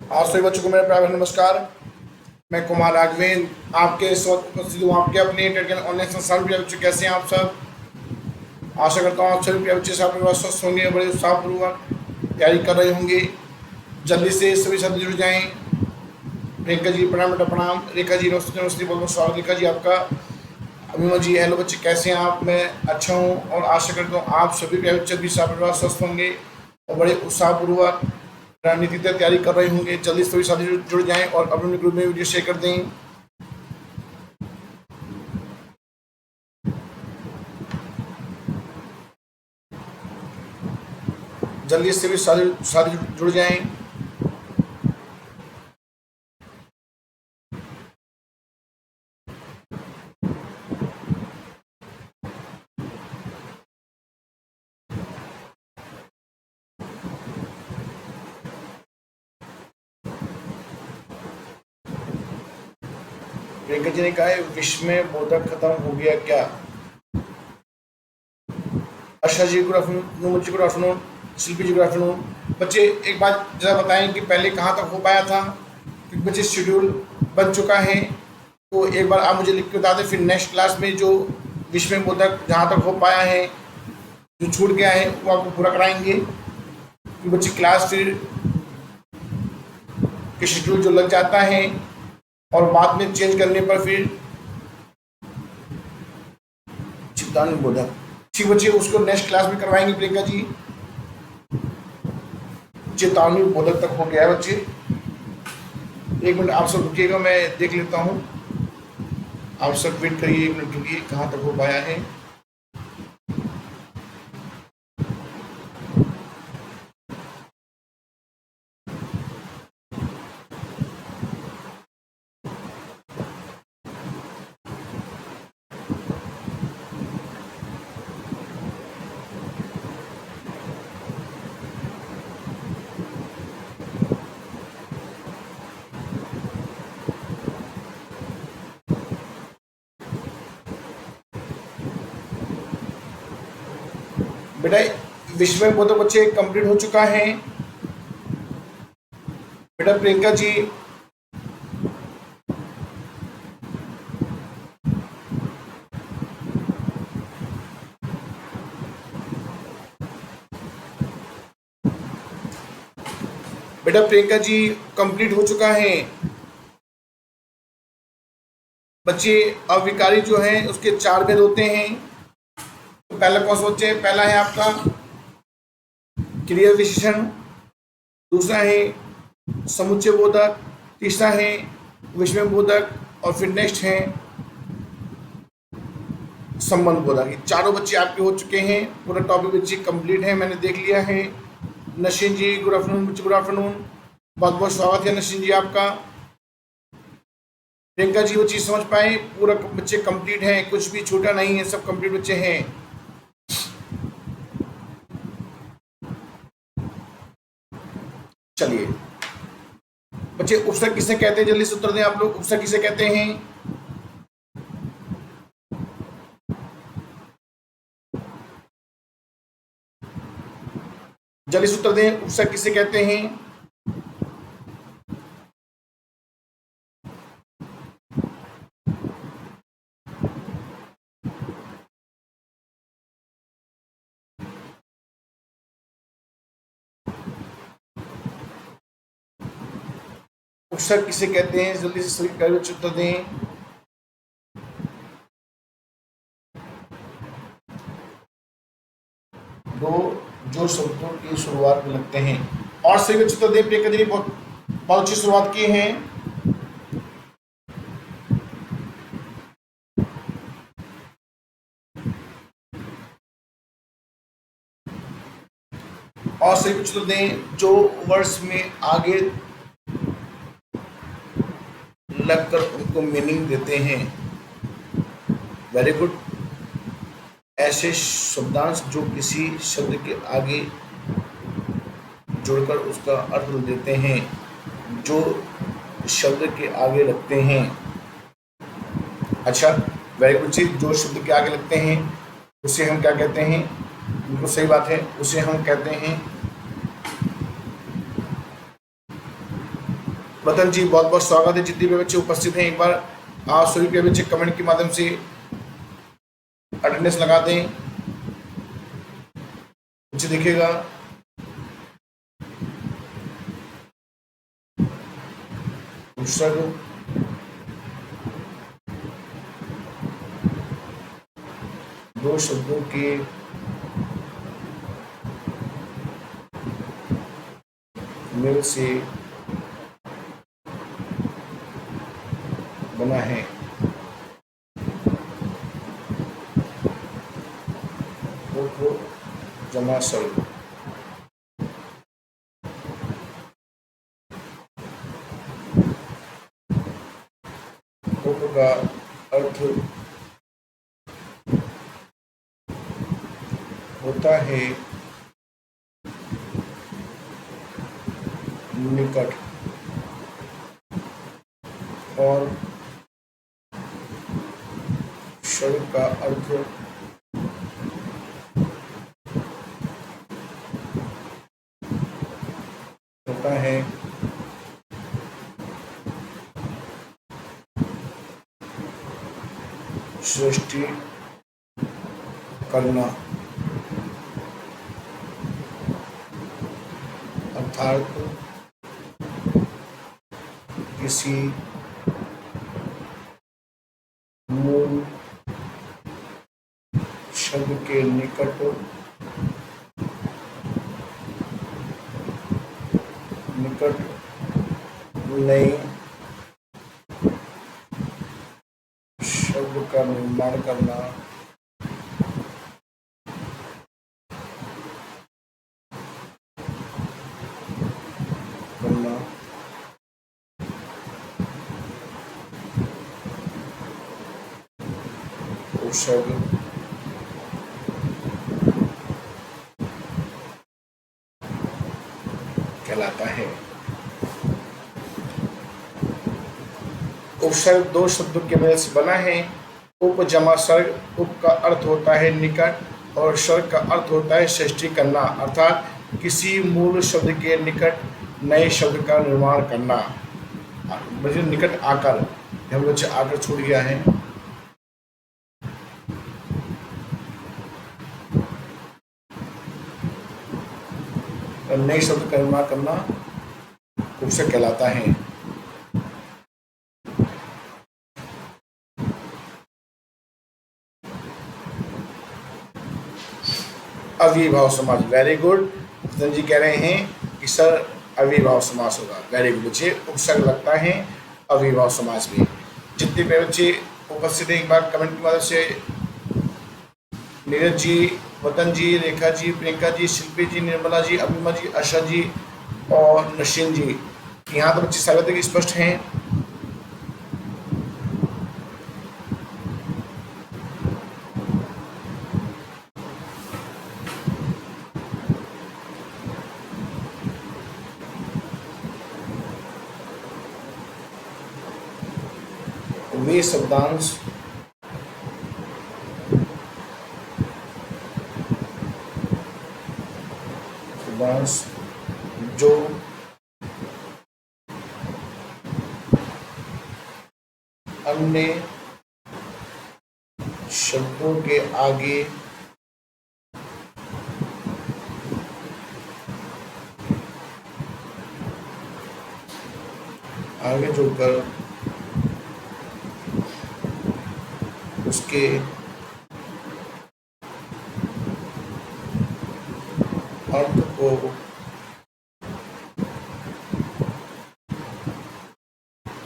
आप सभी बच्चों को मेरा प्यार नमस्कार। मैं कुमार राघवेंद्र आपके इस वक्त उपस्थित हूँ आपके अपने टेट ऑनलाइन संस्थान। प्रिय बच्चों, कैसे हैं आप सब? आशा करता हूँ आप सभी प्रिय बच्चे अपने पास स्वस्थ होंगे, बड़े उत्साहपूर्वक तैयारी कर रहे होंगे। जल्दी से सभी साथी जुड़ जाएं। प्रियंका जी प्रणाम, बेटा प्रणाम। रेखा जी नमस्ते नमस्ते, बहुत बहुत स्वागत रेखा जी आपका। अभिमा जी हेलो बच्चे, कैसे हैं आप? मैं अच्छा हूँ और आशा करता हूँ आप सभी प्रिय बच्चे भी अपने पास स्वस्थ होंगे और बड़े उत्साहपूर्वक रणनीति तैयारी कर रहे होंगे। जल्दी से सभी साथी जुड़ जाएं और अपने ग्रुप में वीडियो शेयर कर दें। जल्दी से भी साथी जुड़ जाएं। प्रियंका जी ने कहा है विश्व में बोधक खत्म हो गया क्या? आशा जी गुड आफ्टरनून, बच्चे गुड आफ्टरनून, शिल्पी जी गुड आफ्टरनून। बच्चे एक बात जरा बताएं कि पहले कहाँ तक हो पाया था, क्योंकि बच्चे शेड्यूल बन चुका है। तो एक बार आप मुझे लिख के बता दें, फिर नेक्स्ट क्लास में जो विश्व में बोधक जहाँ तक हो पाया है, जो छूट गया है वो आपको पूरा कराएंगे। कि बच्चे क्लास फिर के शेड्यूल जो लग जाता है और बाद में चेंज करने पर फिर चिंतान बोधक, ठीक बच्चे उसको नेक्स्ट क्लास में करवाएंगे। प्रियंका जी चेतावनी बोधक तक हो गया है बच्चे। एक मिनट आप सब रुकिएगा, मैं देख लेता हूँ। आप सब वेट करिए, एक मिनट रुकिए, कहाँ तक हो पाया है। बेटा विश्व में बोधक बच्चे कंप्लीट हो चुका है। बेटा प्रियंका जी बेटा प्रियंका जी कंप्लीट हो चुका है। बच्चे अविकारी जो है उसके 4 भेद होते हैं। तो पहला कौन सा बच्चे? पहला है आपका क्रिया विशेषण, दूसरा है समुच्चय बोधक, तीसरा है विषम बोधक और फिर नेक्स्ट है संबंध बोधक। ये चारों बच्चे आपके हो चुके हैं। पूरा टॉपिक बच्चे कंप्लीट है, मैंने देख लिया है। नशीन जी गुड आफ्टरनून, बच्चे गुड आफ्टरनून, बहुत बहुत स्वागत है नशीन जी आपका। प्रियंका जी वो चीज़ समझ पाए, पूरा बच्चे कंप्लीट हैं, कुछ भी छूटा नहीं है, सब कंप्लीट बच्चे हैं। चलिए बच्चे उपसर्ग किसे कहते हैं, जल्दी से उत्तर दें आप लोग। उपसर्ग किसे कहते हैं? जल्दी से उत्तर दें, उपसर्ग किसे कहते हैं? उपसर्ग किसे कहते हैं? जल्दी से सभी प्यारे बच्चे उत्तर दें। दो जो शब्दों की शुरुआत में लगते हैं। और सभी बच्चे उत्तर दें। प्रियंका जी ने बहुत बहुत अच्छी शुरुआत की है। और सही कुछ तो दें जो वर्ड्स में आगे लगकर उनको मीनिंग देते हैं। Very good. ऐसे शब्दांश जो किसी शब्द के आगे जुड़कर उसका अर्थ देते हैं, जो शब्द के आगे लगते हैं। अच्छा वेरी गुड चीज, जो शब्द के आगे लगते हैं उसे हम क्या कहते हैं? बिल्कुल सही बात है, उसे हम कहते हैं वतन जी बहुत बहुत स्वागत है। जितने भी बच्चे उपस्थित हैं एक बार आप सभी के बच्चे कमेंट के माध्यम से अटेंडेंस लगा दें। बच्चे देखिएगा दो शब्दों के मेल से बना है। जमा शब्द का अर्थ होता है निकट और शब्द का अर्थ होता है सृष्टि करना, अर्थात किसी मूल शब्द के निकट नए शब्द का निर्माण करना, शब्द कहलाता है। उपसर्ग दो शब्दों के मेल से बना है। उप जमा सर्ग, उप का अर्थ होता है निकट और सर्ग का अर्थ होता है सृष्टि करना, अर्थात किसी मूल शब्द के निकट नए शब्द का निर्माण करना। मुझे निकट आकर, हम बच्चे आकर छूट गया है। नए शब्द का निर्माण करना उपसर्ग कहलाता है। अविभाव समास, वेरी गुड। धन जी कह रहे हैं कि सर अविभाव समास होगा, वेरी गुड बच्चे। उपसर्ग लगता है अविभाव समास में। जितने भी बच्चे उपस्थित हैं एक बार कमेंट की मदद से नीरज जी, वतन जी, रेखा जी, प्रियंका जी, शिल्पी जी, निर्मला जी, अभिमा जी, आशा जी और नशीन जी, यहाँ तो बच्चे सारे तक स्पष्ट हैं। वे शब्दांश जो अन्य शब्दों के आगे जोड़कर उसके अर्थ को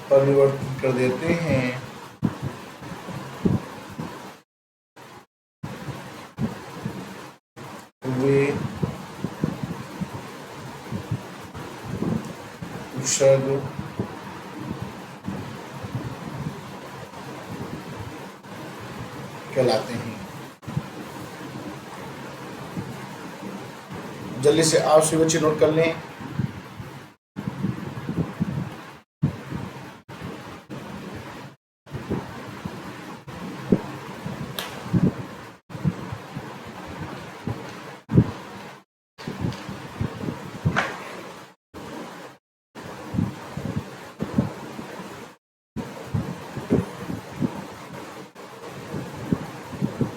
परिवर्तित कर देते हैं, वे उपसर्ग कहलाते हैं। जल्दी से आप सभी बच्चे नोट कर लें।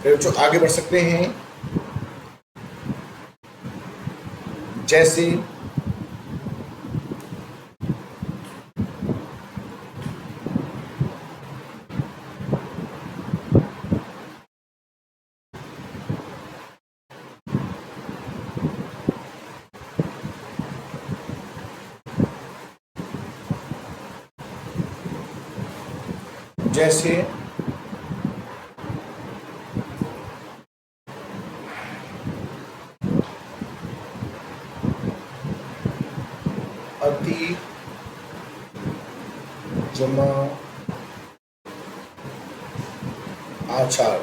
बच्चों आगे बढ़ सकते हैं। जैसे जैसे अति जमा आचार,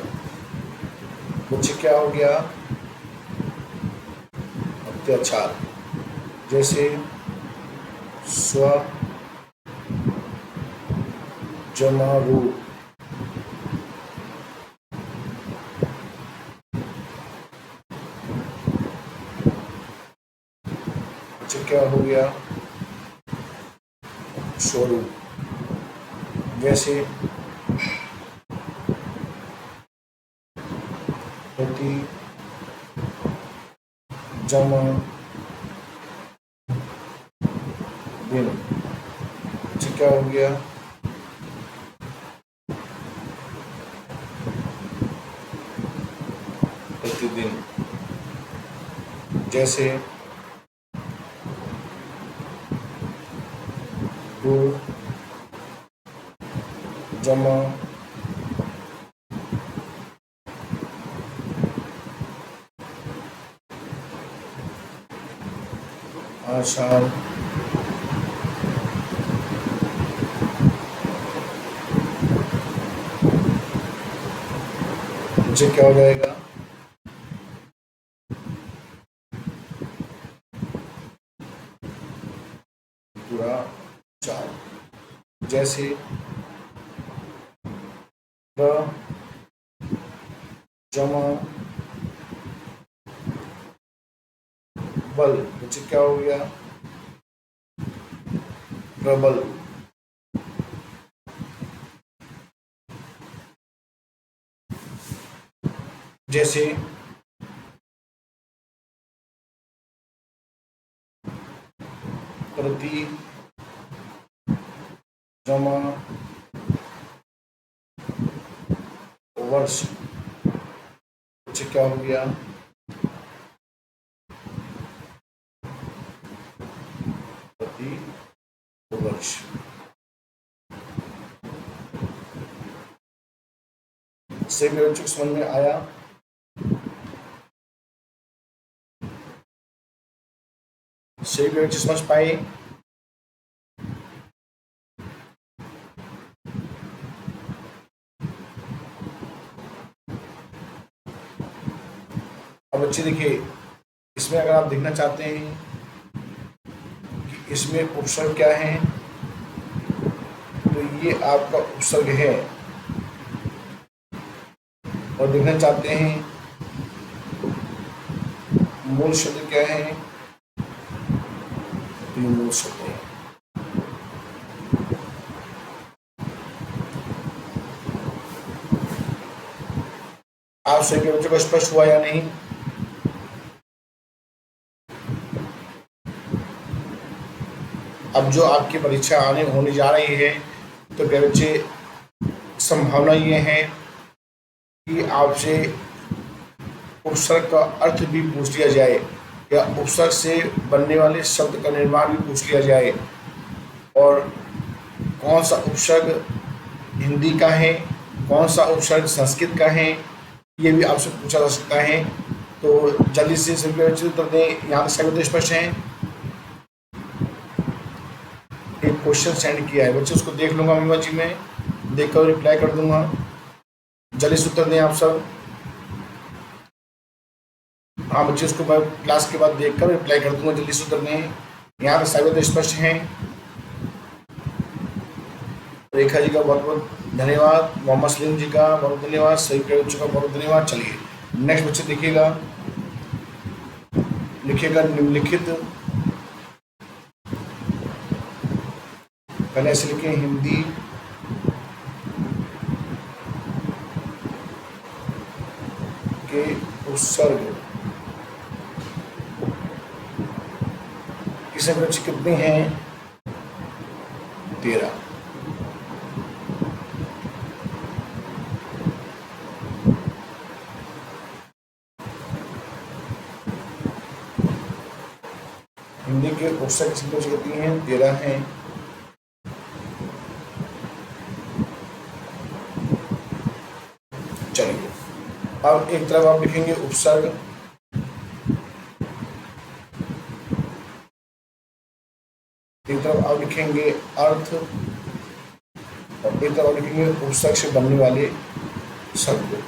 कुछ क्या हो गया, अत्याचार। जैसे स्व जमारूप, कुछ क्या हो गया, स्वरूप। जैसे प्रति जमा दिन, कुछ क्या हो गया, प्रतिदिन। जैसे गुण जमा आषाढ़, मुझे क्या हो जाएगा, पूरा चार। जैसे प्र जमा बल, मुझे क्या हो गया, प्रबल। जैसे प्रति जमा वर्ष, मुझे क्या हो गया, प्रति वर्ष। से बच्चों समझ में आया। सही बच्चे समझ पाए। अब बच्चे देखिए, इसमें अगर आप देखना चाहते हैं कि इसमें उपसर्ग क्या है, तो ये आपका उपसर्ग है। और देखना चाहते हैं मूल शब्द क्या है, तो ये मूल शब्द है। आप सभी बच्चों को स्पष्ट हुआ या नहीं? अब जो आपकी परीक्षा होने जा रही है, तो बच्चे संभावना ये है कि आपसे उपसर्ग का अर्थ भी पूछ लिया जाए, या उपसर्ग से बनने वाले शब्द का निर्माण भी पूछ लिया जाए, और कौन सा उपसर्ग हिंदी का है, कौन सा उपसर्ग संस्कृत का है, ये भी आपसे पूछा जा सकता है। तो जल्दी से सभी बच्चे उत्तर दें। यहाँ तक सभी तो स्पष्ट हैं। एक क्वेश्चन सेंड किया है बच्चे, उसको देख लूंगा मैं जी, में देखकर रिप्लाई कर दूंगा। जल्दी से उत्तर दें आप सब। हाँ बच्चे, उसको मैं क्लास के बाद देखकर रिप्लाई कर दूंगा, जल्दी से उत्तर दें। यहाँ तक सभी तो स्पष्ट हैं। रेखा जी का बहुत बहुत धन्यवाद, मोहम्मद सलीम जी का बहुत धन्यवाद, सही बच्चों का बहुत धन्यवाद। चलिए नेक्स्ट बच्चे देखिएगा, लिखिएगा निम्नलिखित, पहले ऐसे लिखे उपसर्ग की संख्या बच्चे कितनी है? 13। हिंदी के उपसर्ग की संख्या बच्चे कितनी है? 13 है। चलिए अब एक तरफ आप लिखेंगे उपसर्ग, एक तरफ आप लिखेंगे अर्थ, और एक तरफ आप लिखेंगे उपसर्ग से बनने वाले शब्द।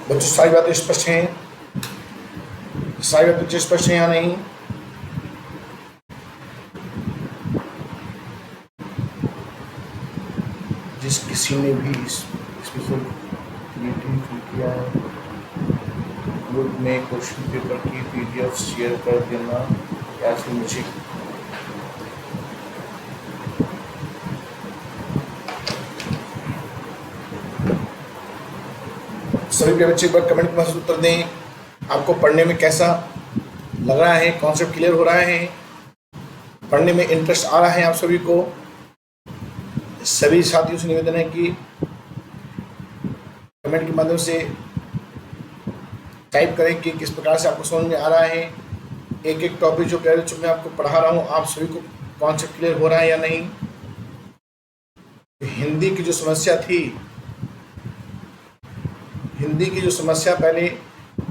बच्चों सारी बातें स्पष्ट हैं? सारी बातें बच्चे स्पष्ट हैं या नहीं? जिस किसी ने भी स्पेशल क्रिएटिव किया है ग्रुप में क्वेश्चन पेपर की PDF शेयर कर देना या फिर मुझे सभी प्यारे बच्चे एक बार कमेंट में उत्तर दें। आपको पढ़ने में कैसा लग रहा है? कॉन्सेप्ट क्लियर हो रहा है? पढ़ने में इंटरेस्ट आ रहा है आप सभी को? सभी साथियों से निवेदन है कि कमेंट के माध्यम से टाइप करें कि किस प्रकार से आपको समझ में आ रहा है। एक एक टॉपिक जो प्यारे बच्चों मैं आपको पढ़ा रहा हूँ, आप सभी को कॉन्सेप्ट क्लियर हो रहा है या नहीं? हिंदी की जो समस्या थी, हिंदी की जो समस्या पहले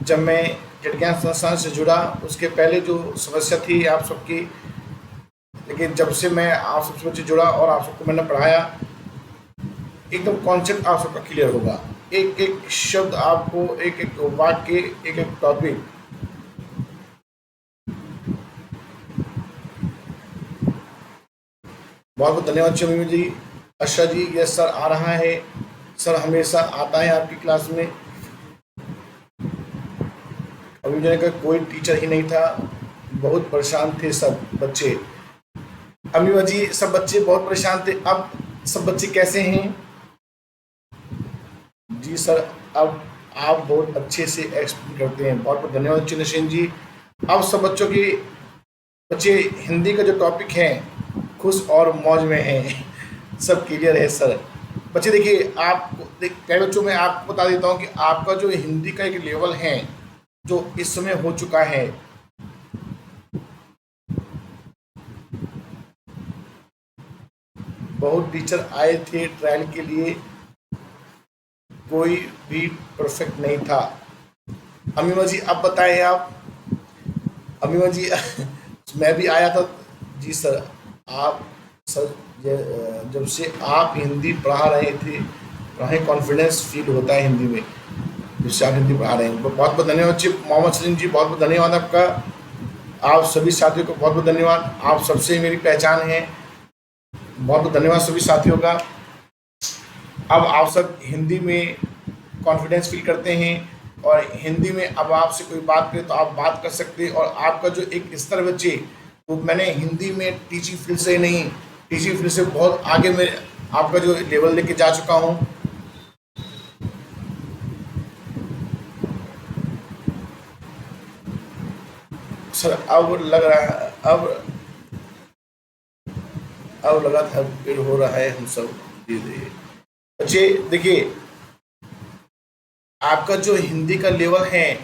जब मैं जेट ज्ञान संस्थान से जुड़ा उसके पहले जो समस्या थी आप सबकी, लेकिन जब से मैं आप सबसे जुड़ा और आप सबको मैंने पढ़ाया, एकदम कॉन्सेप्ट आप सबका क्लियर होगा। एक एक शब्द आपको, एक एक वाक्य, एक एक टॉपिक बहुत बहुत धन्यवाद चमी जी। अच्छा जी, यस सर आ रहा है, सर हमेशा आता है आपकी क्लास में। अभी मुझे का कोई टीचर ही नहीं था, बहुत परेशान थे सब बच्चे। अमीमा जी सब बच्चे बहुत परेशान थे, अब सब बच्चे कैसे हैं? जी सर अब आप बहुत अच्छे से एक्सप्लेन करते हैं, बहुत बहुत धन्यवाद चिन्हसेन जी। अब सब बच्चों की बच्चे हिंदी का जो टॉपिक है खुश और मौज में हैं, सब क्लियर है सर। बच्चे देखिए आपको कई बच्चों में आपको बता देता हूँ कि आपका जो हिंदी का एक लेवल है जो इस समय हो चुका है, बहुत टीचर आए थे ट्रायल के लिए, कोई भी परफेक्ट नहीं था। अमीमा जी अब बताएं आप। अमीमा जी मैं भी आया था जी सर। आप सर जब से आप हिंदी पढ़ा रहे थे, पढ़ाई कॉन्फिडेंस फील होता है हिंदी में, जिससे आप हिंदी पढ़ा रहे हैं। बहुत बहुत धन्यवाद जी। मोहम्मद सलीम जी बहुत बहुत धन्यवाद आपका। आप सभी साथियों को बहुत बहुत धन्यवाद, आप सबसे मेरी पहचान है। बहुत बहुत धन्यवाद सभी साथियों का। अब आप सब हिंदी में कॉन्फिडेंस फील करते हैं और हिंदी में अब आपसे कोई बात करे तो आप बात कर सकते हैं। और आपका जो एक स्तर बच्चे, वो मैंने हिंदी में टीचिंग फील्ड से नहीं, टीचिंग फील्ड से बहुत आगे में आपका जो लेवल लेके जा चुका हूँ। सर अब लग रहा है, अब लगा था फिर हो रहा है, हम सब धीरे बच्चे देखिए आपका जो हिंदी का लेवल है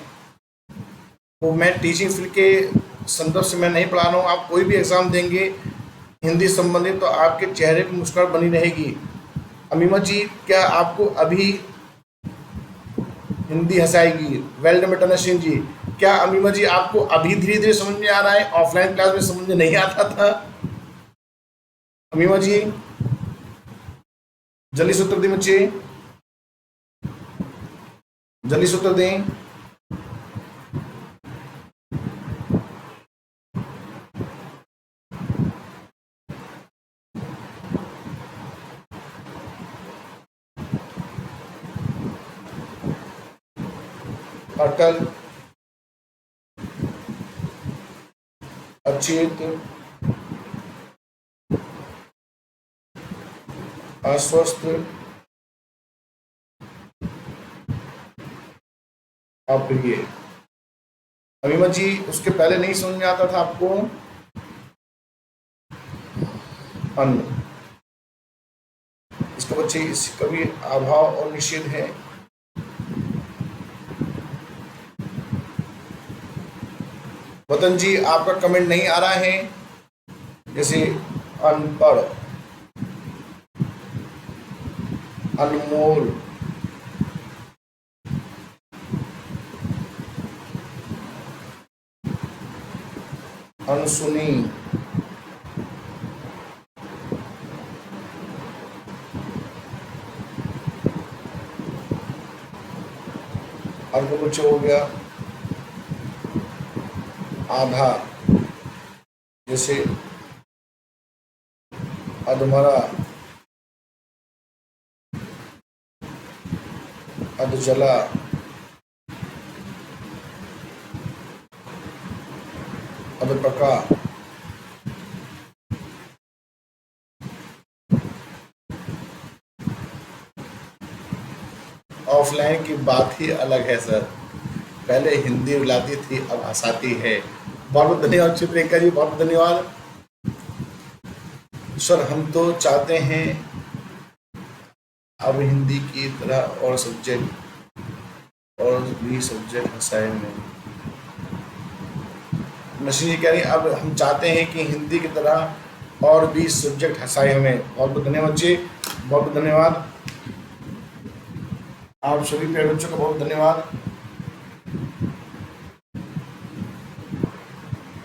वो मैं टीचिंग फील्ड के संदर्भ से मैं नहीं पढ़ा रहा हूँ। आप कोई भी एग्ज़ाम देंगे हिंदी संबंधित तो आपके चेहरे पर मुस्कुराहट बनी रहेगी। अमीमा जी क्या आपको अभी हिंदी हंसाएगी? वेल डन सिंह जी, क्या अमीमा जी आपको अभी धीरे धीरे समझ में आ रहा है? ऑफलाइन क्लास में समझ में नहीं आता था। अमीमा जी जल्दी से उत्तर दी बच्चे। जल्दी से उत्तर दें। अटल, अचेत, अस्वस्थ, अप्रिय। अमीमा जी, उसके पहले नहीं समझ में आता था आपको? अन्न, इसका बच्चे इसका भी अभाव और निषेध है। वतन जी, आपका कमेंट नहीं आ रहा है। जैसे अनपढ़, अनमोल, अनसुनी, आपको कुछ हो गया। आधा, जैसे अधमरा, अधजला, अधपका। ऑफलाइन की बात ही अलग है सर, पहले हिंदी रुलाती थी अब हंसाती है। बहुत बहुत धन्यवाद श्री प्रियंका जी, बहुत बहुत धन्यवाद। सर हम तो चाहते हैं अब हिंदी की तरह और सब्जेक्ट और भी सब्जेक्ट हंसाए में। नशीन जी कह रही अब हम चाहते हैं कि हिंदी की तरह और भी सब्जेक्ट हंसाए हमें। बहुत बहुत धन्यवाद जी, बहुत बहुत धन्यवाद। आप सभी प्यारे बच्चों का बहुत धन्यवाद।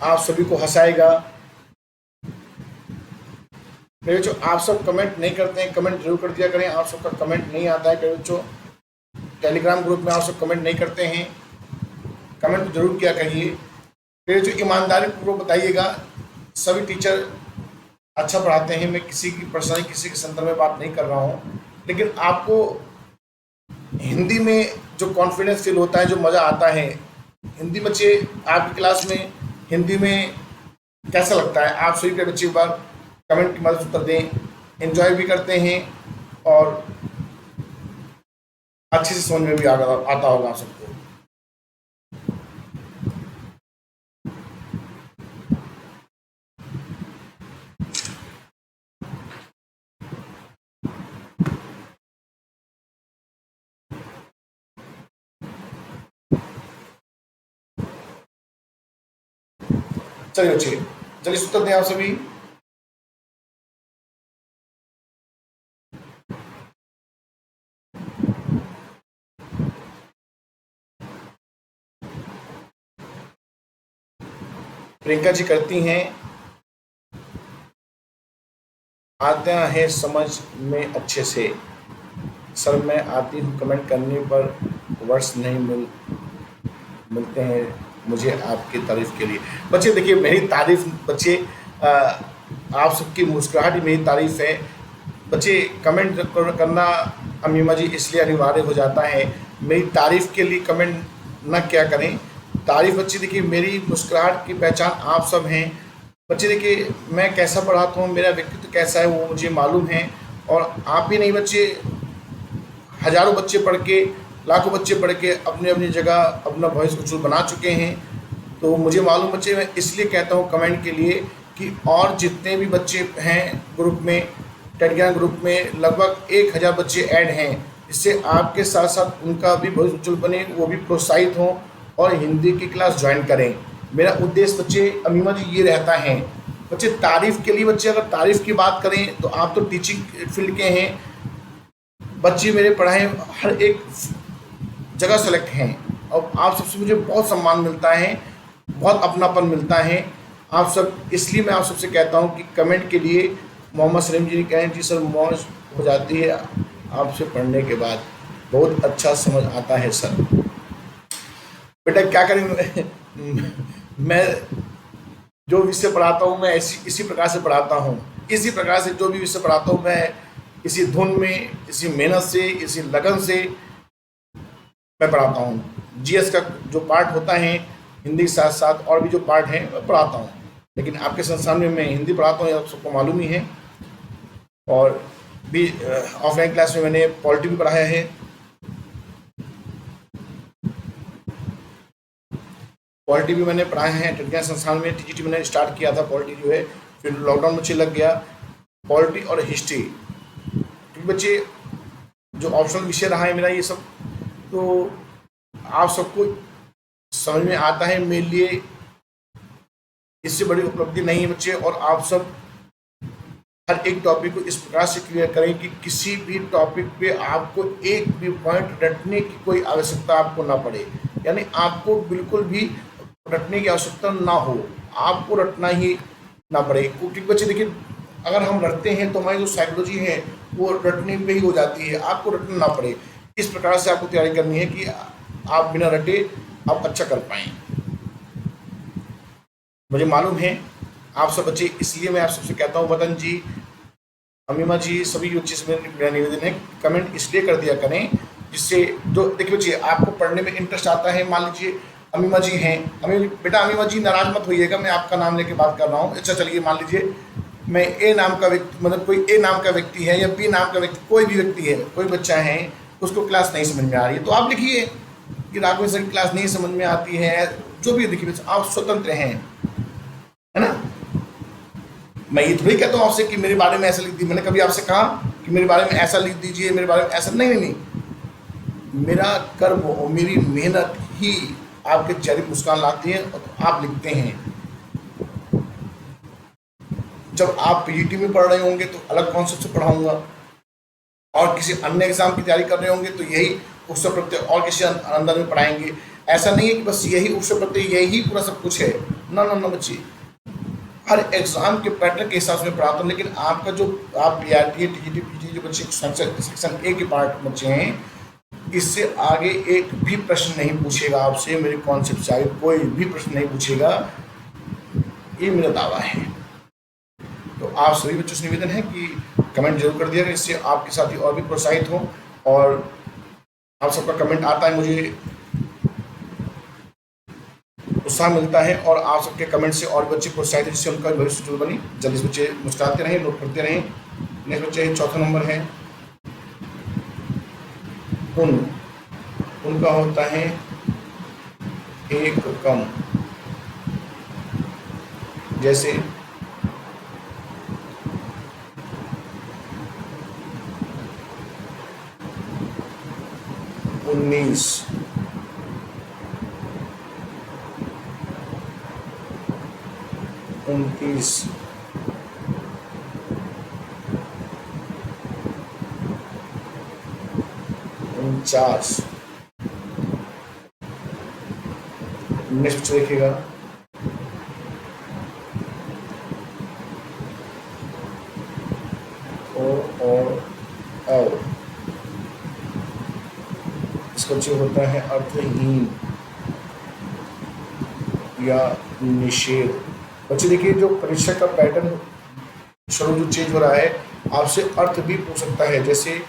आप सभी को हंसाएगा। मेरे बच्चों, आप सब कमेंट नहीं करते हैं, कमेंट जरूर कर दिया करें। आप सबका कमेंट नहीं आता है मेरे बच्चों, टेलीग्राम ग्रुप में आप सब कमेंट नहीं करते हैं, कमेंट जरूर किया करिए। मेरे बच्चों, ईमानदारी पूर्वक बताइएगा। सभी टीचर अच्छा पढ़ाते हैं, मैं किसी की पर्सनली किसी के संदर्भ में बात नहीं कर रहा हूँ, लेकिन आपको हिंदी में जो कॉन्फिडेंस फील होता है, जो मज़ा आता है, हिंदी बच्चे आपकी क्लास में हिंदी में कैसा लगता है, आप सभी के बच्चे एक बार कमेंट की मदद से उत्तर दें। एंजॉय भी करते हैं और अच्छे से समझ में भी आता होगा आप सबको। चलिए बच्चे, चलिए उत्तर दें आप सभी। प्रियंका जी करती हैं, आता है समझ में अच्छे से। सर मैं आती हूँ, कमेंट करने पर वर्ड्स नहीं मिलते हैं मुझे आपकी तारीफ के लिए। बच्चे देखिए, मेरी तारीफ बच्चे आप सबकी मुस्कुराहट ही मेरी तारीफ है। बच्चे कमेंट करना अमीमा जी इसलिए अनिवार्य हो जाता है, मेरी तारीफ के लिए कमेंट न क्या करें। तारीफ बच्चे देखिए, मेरी मुस्कुराहट की पहचान आप सब हैं। बच्चे देखिए, मैं कैसा पढ़ाता हूँ, मेरा व्यक्तित्व कैसा है वो मुझे मालूम है। और आप ही नहीं बच्चे, हज़ारों बच्चे पढ़ के, लाखों बच्चे पढ़ के अपनी अपनी जगह अपना भविष्य उज्जवल बना चुके हैं। तो मुझे मालूम बच्चे, मैं इसलिए कहता हूँ कमेंट के लिए कि और जितने भी बच्चे हैं ग्रुप में, टेलीग्राम ग्रुप में लगभग 1000 बच्चे ऐड हैं, इससे आपके साथ साथ उनका भी भविष्य उज्जवल बने, वो भी प्रोत्साहित हों और हिंदी की क्लास ज्वाइन करें। मेरा उद्देश्य बच्चे अमीमा जी ये रहता है। बच्चे तारीफ़ के लिए, बच्चे अगर तारीफ़ की बात करें तो आप तो टीचिंग फील्ड के हैं, बच्चे मेरे पढ़ाए हर एक जगह सेलेक्ट हैं और आप सबसे मुझे बहुत सम्मान मिलता है, बहुत अपनापन मिलता है आप सब। इसलिए मैं आप सबसे कहता हूं कि कमेंट के लिए मोहम्मद सलीम जी कहें जी सर मौज हो जाती है आपसे पढ़ने के बाद। बहुत अच्छा समझ आता है सर। बेटा क्या करें, मैं जो विषय पढ़ाता हूँ मैं इसी प्रकार से पढ़ाता हूँ। इसी प्रकार से जो भी विषय पढ़ाता हूँ मैं इसी धुन में, इसी मेहनत से, इसी लगन से मैं पढ़ाता हूँ। जीएस का जो पार्ट होता है, हिंदी के साथ साथ और भी जो पार्ट हैं मैं पढ़ाता हूँ। लेकिन आपके संस्थान में मैं हिंदी पढ़ाता हूँ, ये आप सबको मालूम ही है। और भी ऑफलाइन क्लास में मैंने पॉलिटी भी पढ़ाया है। पॉलिटी भी मैंने पढ़ाया है टिटगन संस्थान में। टीजीटी मैंने स्टार्ट किया था पॉलिटी जो है, फिर लॉकडाउन मुझे लग गया। पॉलिटी और हिस्ट्री, क्योंकि बच्चे जो ऑप्शनल विषय रहा है मेरा ये सब, तो आप सबको समझ में आता है। मेरे लिए इससे बड़ी उपलब्धि नहीं है बच्चे। और आप सब हर एक टॉपिक को इस प्रकार से क्लियर करें कि किसी भी टॉपिक पे आपको एक भी पॉइंट रटने की कोई आवश्यकता आपको ना पड़े। यानी आपको बिल्कुल भी रटने की आवश्यकता ना हो, आपको रटना ही ना पड़े। क्योंकि बच्चे देखिए, अगर हम रटते हैं तो हमारी जो साइकोलॉजी है वो रटने पे ही हो जाती है, आपको रटना ना पड़े। इस प्रकार से आपको तैयारी करनी है कि आप बिना रटे आप अच्छा कर पाएँ। मुझे मालूम है आप सब बच्चे, इसलिए मैं आप सबसे कहता हूँ, वतन जी, अमीमा जी, सभी बच्चे से मेरा निवेदन है, कमेंट इसलिए कर दिया करें जिससे जो देखिए बच्चे आपको पढ़ने में इंटरेस्ट आता है। मान लीजिए अमीमा जी हैं, बेटा अमीमा जी नाराज मत होइएगा, मैं आपका नाम लेके बात कर रहा हूँ। अच्छा चलिए, मान लीजिए मैं ए नाम का व्यक्ति, मतलब कोई ए नाम का व्यक्ति है या बी नाम का व्यक्ति, कोई भी व्यक्ति है, कोई बच्चा है, उसको क्लास नहीं समझ में आ रही है, तो आप लिखिए कि राघवेंद्र सर की क्लास नहीं समझ में आती है। जो भी देखिए आप स्वतंत्र हैं, है ना। मैं ये थोड़ी कहता हूँ आपसे कि मेरे बारे में ऐसा लिख दीजिए। मैंने कभी आपसे कहा कि मेरे बारे में ऐसा लिख दीजिए, मेरे बारे में ऐसा, नहीं नहीं नहीं। मेरा कर्म और मेरी मेहनत ही आपके चेहरे पर मुस्कान लाती है और आप लिखते हैं। जब आप पीजीटी में पढ़ रहे होंगे तो अलग कॉन्सेप्ट से पढ़ाऊंगा, और किसी अन्य एग्जाम की तैयारी कर रहे होंगे तो यही उत्सव प्रत्यय और किसी अंदर में पढ़ाएंगे। ऐसा नहीं है कि बस यही उत्सव प्रत्यय यही पूरा सब कुछ है, ना ना ना बच्चे। हर एग्जाम के पैटर्न के हिसाब से पढ़ाता हूँ। लेकिन आपका जो आप पीआरटी, टीजीटी, पीजी जो बच्चे सेक्शन ए के पार्ट बच्चे हैं, इससे आगे एक भी प्रश्न नहीं पूछेगा आपसे, मेरे कॉन्सेप्ट से आगे कोई भी प्रश्न नहीं पूछेगा, ये मेरा दावा है। तो आप सभी बच्चों से निवेदन है कि कमेंट जरूर कर दिया, इससे आपके साथी और भी प्रोत्साहित हो। और आप सबका कमेंट आता है, मुझे उत्साह मिलता है, और आप सबके कमेंट से और बच्चे प्रोत्साहित है, जिससे उनका भविष्य जो बनी। जल्दी से बच्चे मुस्कुराते रहें, नोट करते रहें। नेक्स्ट बच्चे चौथा नंबर है उनका होता है एक कम, जैसे 19, 29, 49। नेक्स्ट देखिएगा और इसका जो होता है अर्थहीन या निषेध। बच्चे देखिए, जो परीक्षा का पैटर्न शुरू जो चेंज हो रहा है, आपसे अर्थ भी पूछ सकता है, जैसे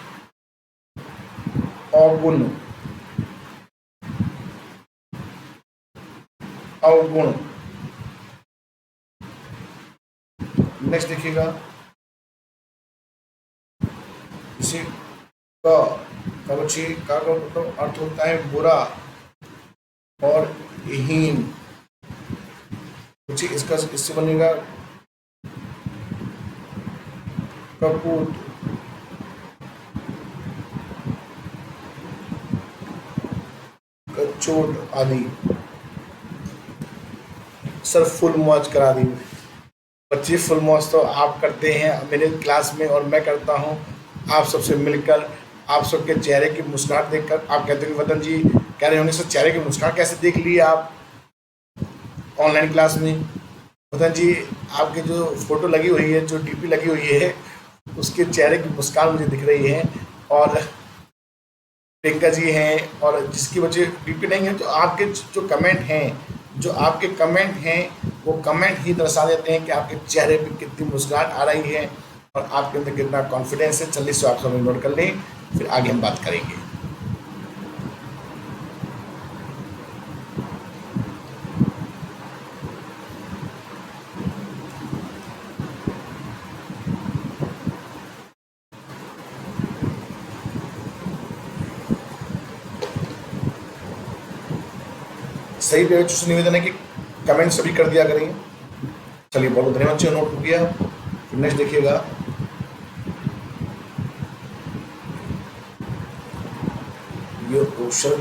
अवगुण, अवगुण। नेक्स्ट देखिएगा इसे का बच्चे का मतलब अर्थ होता है बुरा और हीन। बच्चे इसका इससे बनेगा कपूत, कचोट आदि। सर फुल मौज करा दी। बच्चे फुल मौज तो आप करते हैं मेरे क्लास में, और मैं करता हूँ आप सबसे मिलकर। आप सबके चेहरे की मुस्कुराहट देखकर आप कहते हैं वतन जी कह रहे होंगे सर चेहरे की मुस्कुराहट कैसे देख ली आप ऑनलाइन क्लास में। वतन जी आपके जो फोटो लगी हुई है, जो डीपी लगी हुई है, उसके चेहरे की मुस्कान मुझे दिख रही है। और प्रियंका जी हैं और जिसकी वजह डीपी नहीं है, तो आपके जो कमेंट हैं, जो आपके कमेंट हैं, वो कमेंट ही दर्शा देते हैं कि आपके चेहरे पे कितनी मुस्कुराहट आ रही है और आपके अंदर कितना कॉन्फिडेंस है। चलिए, इसको आप सब नोट कर लें, फिर आगे हम बात करेंगे। सही पे बच्चों से निवेदन है कि कमेंट सभी कर दिया करेंगे। चलिए, बहुत बहुत धन्यवाद, बच्चों, नोट हो गया। फिर नेक्स्ट देखिएगा, ये उपसर्ग,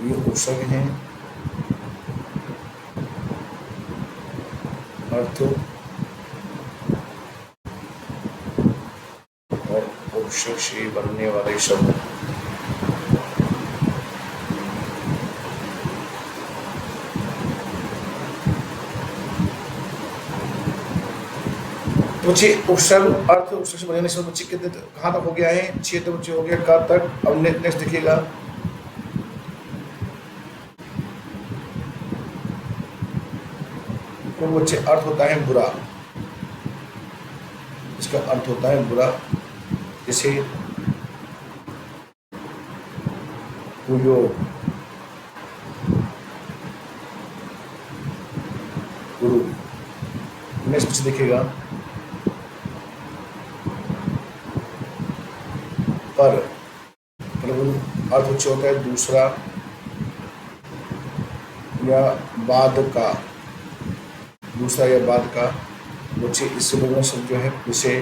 ये उपसर्ग हैं, अर्थ और उपसर्ग से बनने वाले शब्द। बच्चे, उपसर्ग अर्थ उपसर्ग से बनने से बच्चे कितने कहाँ तक हो गया है? 6 तो बच्चे हो गया क तक। अब नेक्स्ट देखिएगा, तो बच्चे अर्थ होता है बुरा, इसका अर्थ होता है बुरा। जैसे कुयोग, गुरु। नेक्स्ट बच्चे देखिएगा, पर अर्थ बच्चे होता है दूसरा या बाद का, दूसरा या बाद का। बच्चे इससे बदलना शब्द जो है उसे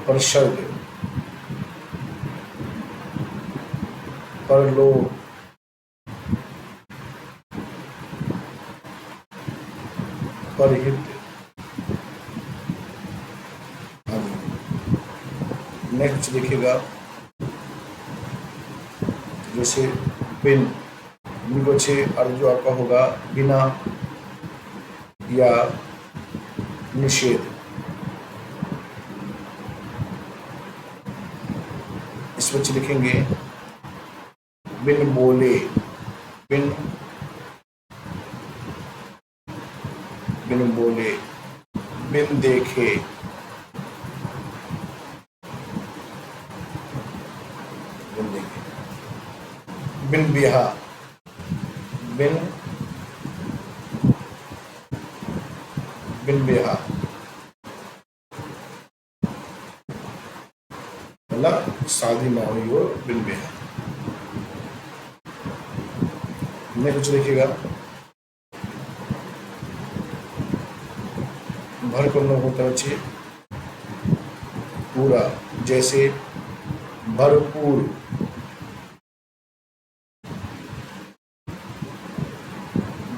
परसर्ग, परलोक, परहित आदि। नेक्स्ट देखिएगा, जैसे बिन, बच्चे अर्थ जो आपका होगा बिना या निषेध। इस बच्चे लिखेंगे बिन बोले, बिन बिन बोले, बिन देखे, बिन देखे, बिन बिहा, बिन बिन बिहा, मतलब शादी ना हुई हो, बिन बिहा। मैं कुछ देखिएगा, भर करना होता है बच्चे पूरा, जैसे भरपूर,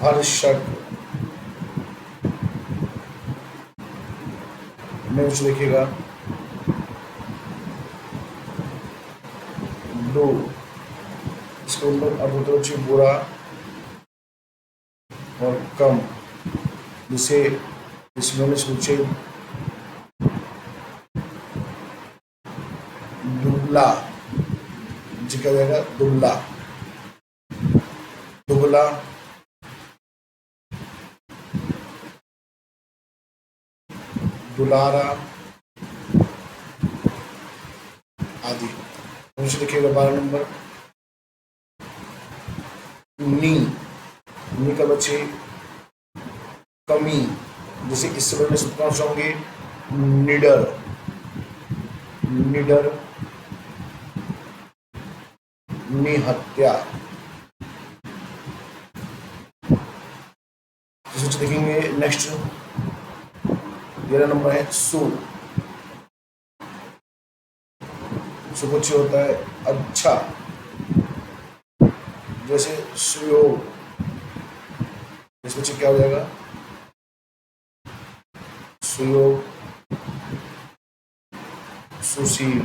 भरसक। मैं कुछ देखिएगा, दो, इसके ऊपर अब होता है बुरा और कम। जिसे इसमें सोचे दुबला, जी क्या जाएगा? दुबला, दुबला, दुलारा आदि। मुझे देखिएगा 12 नंबर, नी, नी का बच्चे कमी। जैसे इससे बड़े सूत्र कौन से होंगे? निडर, निडर, निहत्या। जैसे देखेंगे नेक्स्ट 13 नंबर है सु, सुबच्चे होता है अच्छा। जैसे सुयोग, इस बच्चे क्या हो जाएगा? सुयोग, सुशील।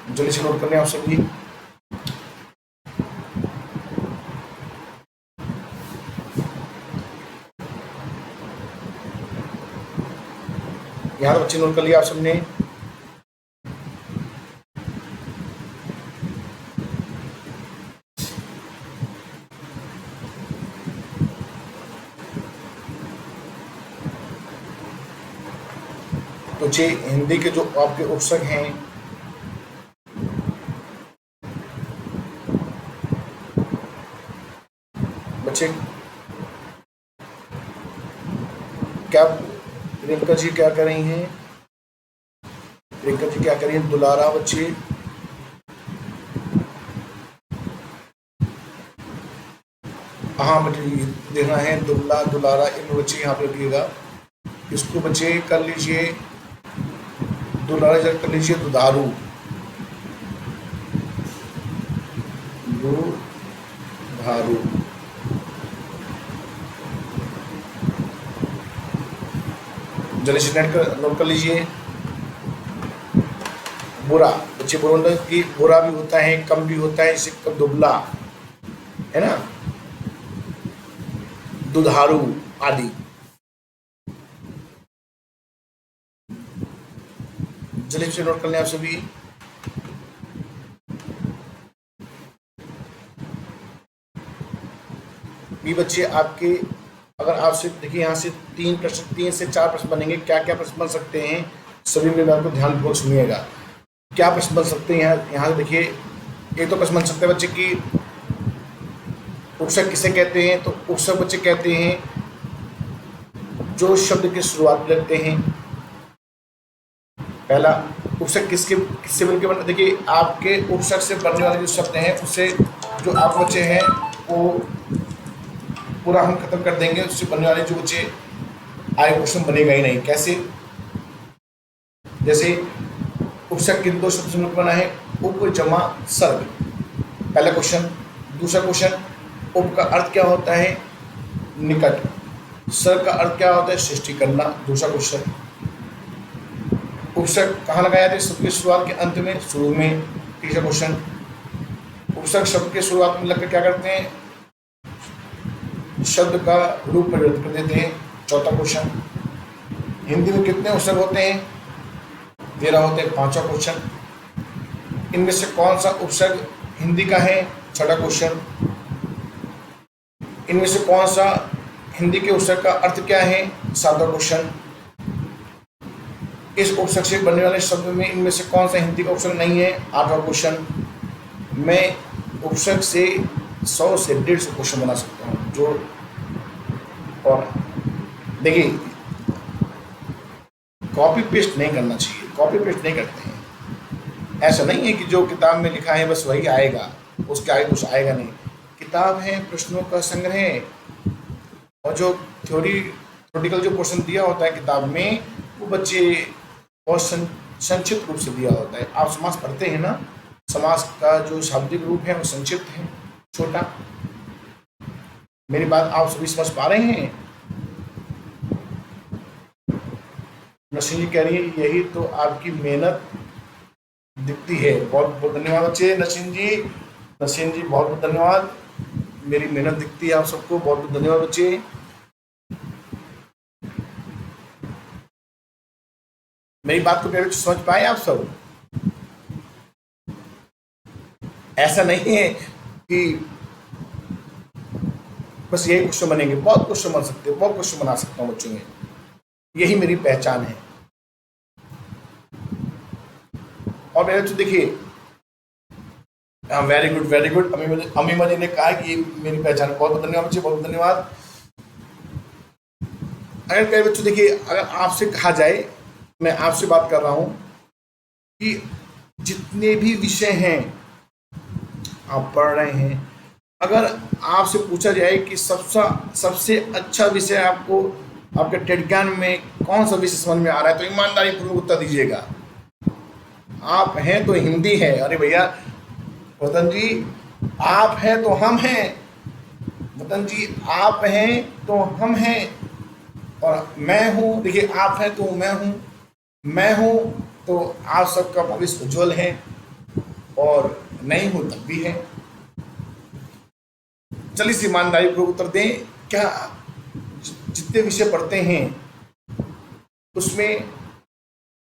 जल्दी से नोट करने आप सभी। यहाँ तो बच्चे नोट कर लिया आप सबने। तो जी हिंदी के जो आपके उपसर्ग हैं बच्चे, क्या प्रियंका जी क्या कर रही हैं? प्रियंका जी क्या कर रही हैं? दुलारा बच्चे, हाँ बच्चे देखना है दुल्ला दुलारा, इन बच्चे यहाँ पे रखिएगा। इसको बच्चे कर लीजिए दुलारा, जब कर लीजिए दुधारू, दुधारू। जल्दी से नोट कर लीजिए। बुरा बच्चे बोलो कि बुरा भी होता है, कम भी होता है, इसे कब दुबला है ना, दुधारू आदि। जल्दी से नोट कर लें आप सभी। भी बच्चे आपके, अगर आपसे देखिए यहाँ से 3 से 4 प्रश्न बनेंगे। क्या क्या प्रश्न बन सकते हैं सभी मेरी बात को ध्यानपूर्वक सुनिएगा। क्या प्रश्न बन सकते हैं यहाँ से देखिए। एक तो प्रश्न बन सकते हैं बच्चे की उपसर्ग किसे कहते हैं? तो उपसर्ग बच्चे कहते हैं जो शब्द की शुरुआत लगते हैं। पहला उपसर्ग किससे बनके बनते, देखिए आपके उपसर्ग से बनने वाले जो शब्द हैं उससे जो आप बच्चे हैं वो पूरा हम खत्म कर देंगे। उससे बनने वाले जो बच्चे आगे क्वेश्चन बनेगा ही नहीं। कैसे? जैसे उपसर्ग किन 2 शब्द से बना है? उप जमा सर्ग, पहला क्वेश्चन। दूसरा क्वेश्चन, उप का अर्थ क्या होता है? निकट। सर्ग का अर्थ क्या होता है? सृष्टि करना, दूसरा क्वेश्चन। उपसर्ग कहाँ लगाया जाता है? शब्द की शुरुआत के अंत में, शुरू में, तीसरा क्वेश्चन। उपसर्ग शब्द के शुरुआत में लगकर क्या करते हैं? शब्द का रूप परिवर्तित कर देते हैं, चौथा क्वेश्चन। हिंदी में कितने उपसर्ग होते हैं? 13 होते हैं, पांचवा क्वेश्चन। इनमें से कौन सा उपसर्ग हिंदी का है? छठा क्वेश्चन। इनमें से कौन सा हिंदी के उपसर्ग का अर्थ क्या है? सातवां क्वेश्चन। इस उपसर्ग से बनने वाले शब्द में इनमें से कौन सा हिंदी का उपसर्ग नहीं है? आठवां क्वेश्चन। मैं उपसर्ग से 100 से 150 क्वेश्चन बना सकता हूँ जो, और देखिए कॉपी पेस्ट नहीं करना चाहिए, कॉपी पेस्ट नहीं करते हैं। ऐसा नहीं है कि जो किताब में लिखा है बस वही आएगा, उसके आगे कुछ आएगा नहीं। किताब है प्रश्नों का संग्रह, और जो थ्योरेटिकल जो क्वेश्चन दिया होता है किताब में वो बच्चे बहुत संक्षिप्त रूप से दिया होता है। आप समास पढ़ते हैं ना, समास का जो शाब्दिक रूप है वो संक्षिप्त है, छोटा। मेरी बात आप सभी समझ पा रहे हैं? नसीम जी कह रही है यही तो आपकी मेहनत दिखती है। बहुत बहुत धन्यवाद बच्चे। नसीम जी बहुत बहुत धन्यवाद। मेरी मेहनत दिखती है आप सबको, बहुत बहुत धन्यवाद बच्चे। मेरी बात को प्यारे बच्चे समझ पाए आप सब? ऐसा नहीं है कि बस यही क्वेश्चन बनेंगे, बहुत क्वेश्चन बन सकते हैं, बहुत क्वेश्चन बना सकता हूँ बच्चों में, यही मेरी पहचान है। और मेरे बच्चों देखिए, very good very good. Amima ji ने कहा कि मेरी पहचान, बहुत बहुत धन्यवाद बच्चे, बहुत बहुत धन्यवाद। अगर कई बच्चों देखिए, अगर आपसे कहा जाए, मैं आपसे बात कर रहा हूं कि जितने भी विषय हैं आप पढ़ रहे हैं, अगर आपसे पूछा जाए कि सबसे अच्छा विषय आपको आपके टेट ज्ञान में कौन सा विषय समझ में आ रहा है, तो ईमानदारी पूर्वक उत्तर दीजिएगा। आप हैं तो हिंदी है। अरे भैया वतन जी, आप हैं तो हम हैं। वतन जी, आप हैं तो हम हैं, और मैं हूँ। देखिए, आप हैं तो मैं हूँ तो आप सबका भविष्य उज्ज्वल है, और नहीं हूँ तब भी है। चलिए इस ईमानदारी पूर्वक उत्तर दें। क्या जितने विषय पढ़ते हैं उसमें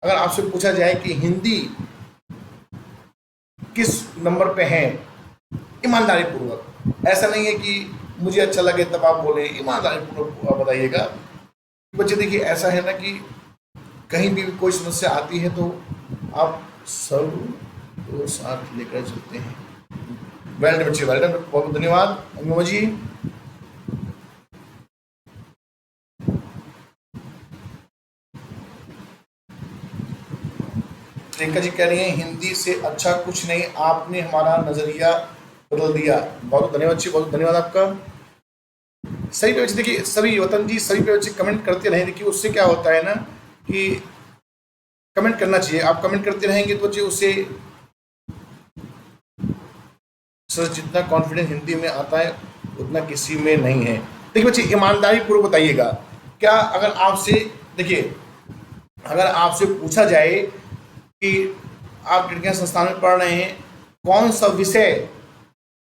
अगर आपसे पूछा जाए कि हिंदी किस नंबर पे है, ईमानदारी पूर्वक, ऐसा नहीं है कि मुझे अच्छा लगे तब आप बोले, ईमानदारी पूर्वक आप बताइएगा। बच्चे देखिए ऐसा है ना कि कहीं भी कोई समस्या आती है तो आप सब को साथ लेकर चलते हैं। वेल डन बच्चे, वेल डन, बहुत बहुत धन्यवाद अम्मा जी। प्रियंका जी कह रही हैं हिंदी से अच्छा कुछ नहीं, आपने हमारा नजरिया बदल दिया। बहुत धन्यवाद जी, बहुत धन्यवाद आपका। सभी पे बच्चे देखिए, सभी वतन जी सभी पे बच्चे कमेंट करते रहें। देखिए उससे क्या होता है ना कि कमेंट करना चाहिए, आप कमेंट करते रहेंगे तो बच्चे उससे सर जितना कॉन्फिडेंस हिंदी में आता है उतना किसी में नहीं है। देखिए बच्चे ईमानदारी पूर्वक बताइएगा, क्या अगर आपसे देखिए अगर आपसे पूछा जाए कि आप कृषि संस्थान में पढ़ रहे हैं, कौन सा विषय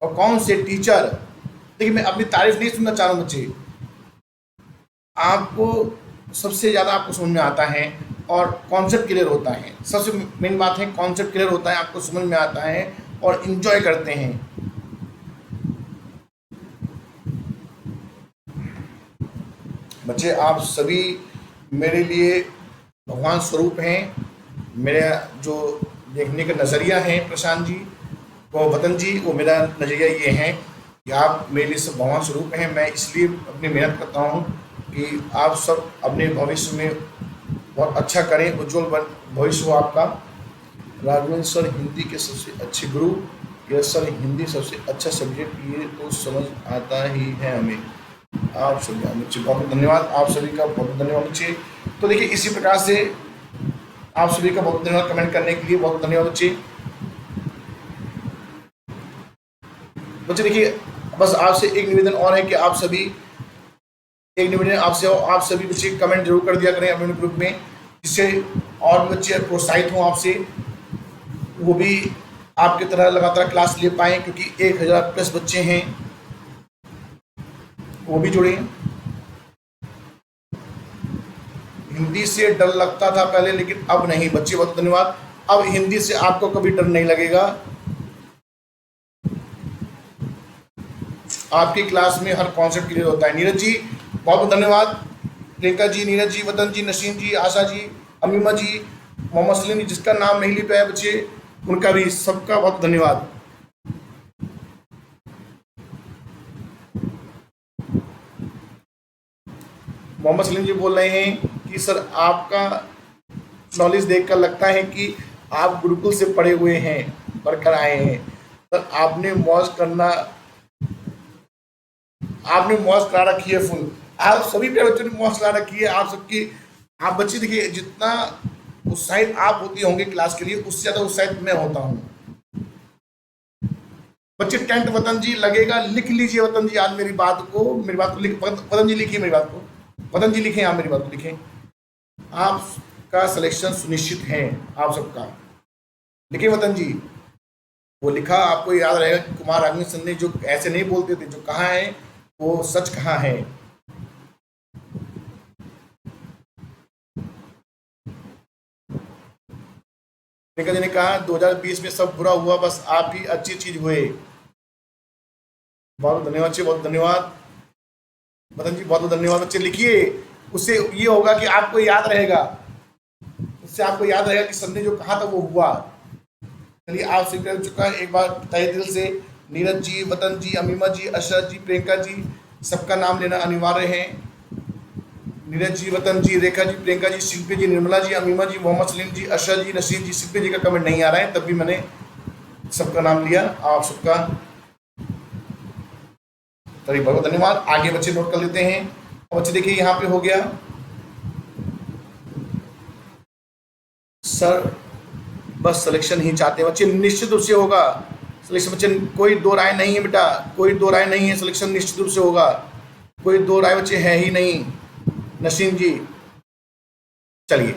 और कौन से टीचर, देखिए मैं अपनी तारीफ नहीं सुनना चाह रहा हूँ बच्चे, आपको सबसे ज़्यादा आपको समझ में आता है और कॉन्सेप्ट क्लियर होता है। सबसे मेन बात है कॉन्सेप्ट क्लियर होता है, आपको समझ में आता है और इन्जॉय करते हैं। बच्चे आप सभी मेरे लिए भगवान स्वरूप हैं। मेरे जो देखने का नज़रिया है प्रशांत जी, वो वतन जी, वो मेरा नज़रिया ये है कि आप मेरे लिए सब भगवान स्वरूप हैं। मैं इसलिए अपनी मेहनत करता हूँ कि आप सब अपने भविष्य में बहुत अच्छा करें, उज्जवल भविष्य हो आपका। राघवेंद्र सर हिंदी के सबसे अच्छे गुरु, यस सर हिंदी सबसे अच्छा सब्जेक्ट, ये तो समझ आता ही है हमें। आप सभी बच्चे बहुत बहुत धन्यवाद, आप सभी का बहुत धन्यवाद बच्चे। तो देखिए इसी प्रकार से आप सभी का बहुत धन्यवाद कमेंट करने के लिए, बहुत धन्यवाद बच्चे। बच्चे देखिए बस आपसे एक निवेदन और है कि आप सभी एक निवेदन आपसे, आप सभी बच्चे कमेंट जरूर कर दिया करें अपने ग्रुप में, जिससे और बच्चे प्रोत्साहित हों आपसे, वो भी आपकी तरह लगातार क्लास ले पाएँ, क्योंकि 1000 प्लस बच्चे हैं, वो भी जुड़े। हिंदी से डर लगता था पहले, लेकिन अब नहीं बच्चे, बहुत धन्यवाद। अब हिंदी से आपको कभी डर नहीं लगेगा। आपकी क्लास में हर कॉन्सेप्ट क्लियर होता है। नीरज जी बहुत बहुत धन्यवाद, प्रियंका जी, नीरज जी, वतन जी, नसीम जी, आशा जी, अमीमा जी, मोहम्मद सलीम जी, जिसका नाम नहीं ले पाया बच्चे उनका भी सबका बहुत धन्यवाद। मोहम्मद सलीम जी बोल रहे हैं कि सर आपका नॉलेज देखकर लगता है कि आप गुरुकुल से पढ़े हुए हैं, पढ़कर आए हैं। सर आपने मौज करा रखी है फुल, आप सभी प्यारे बच्चों ने मौज करा रखी है। आप सबकी, आप बच्चे देखिए जितना उत्साहित आप होती होंगे क्लास के लिए, उससे ज़्यादा उत्साहित मैं होता हूँ। बच्चे टेंट वतन जी लगेगा, लिख लीजिए वतन जी आज मेरी बात को लिख, वतन जी लिखिए मेरी बात को, वतन जी लिखें, आप मेरी बात को लिखें। आपका सिलेक्शन सुनिश्चित है, आप सबका लिखिए वतन जी। वो लिखा, आपको याद रहेगा कि कुमार राघवेंद्र सर ने जो ऐसे नहीं बोलते थे, जो कहा है वो सच कहा है। प्रियंका जी ने कहा 2020 में सब बुरा हुआ, बस आप ही अच्छी चीज हुए। बहुत धन्यवाद जी, बहुत धन्यवाद मदन जी, बहुत बहुत धन्यवाद बच्चे। लिखिए, उससे ये होगा कि आपको याद रहेगा, उससे आपको याद रहेगा कि सर ने जो कहा था वो हुआ। चलिए आप से कर चुका है, एक बार तहे दिल से नीरज जी, वतन जी, अमीमा जी, अशरत जी, प्रियंका जी, सबका नाम लेना अनिवार्य है। नीरज जी, वतन जी, रेखा जी, प्रियंका जी, शिल्पी जी, निर्मला जी, अमीमा जी, मोहम्मद सलीम जी, अशरत जी, नसीम जी, शिल्पी जी का कमेंट नहीं आ रहा है, तब भी मैंने सबका नाम लिया। आप सबका चलिए बहुत धन्यवाद। आगे बच्चे नोट कर लेते हैं। बच्चे देखिए यहाँ पे हो गया सर बस सिलेक्शन ही चाहते हैं बच्चे, निश्चित रूप से होगा सिलेक्शन बच्चे, कोई दो राय नहीं है बेटा, कोई दो राय नहीं है, सिलेक्शन निश्चित रूप से होगा, कोई दो राय बच्चे है ही नहीं। नसीम जी चलिए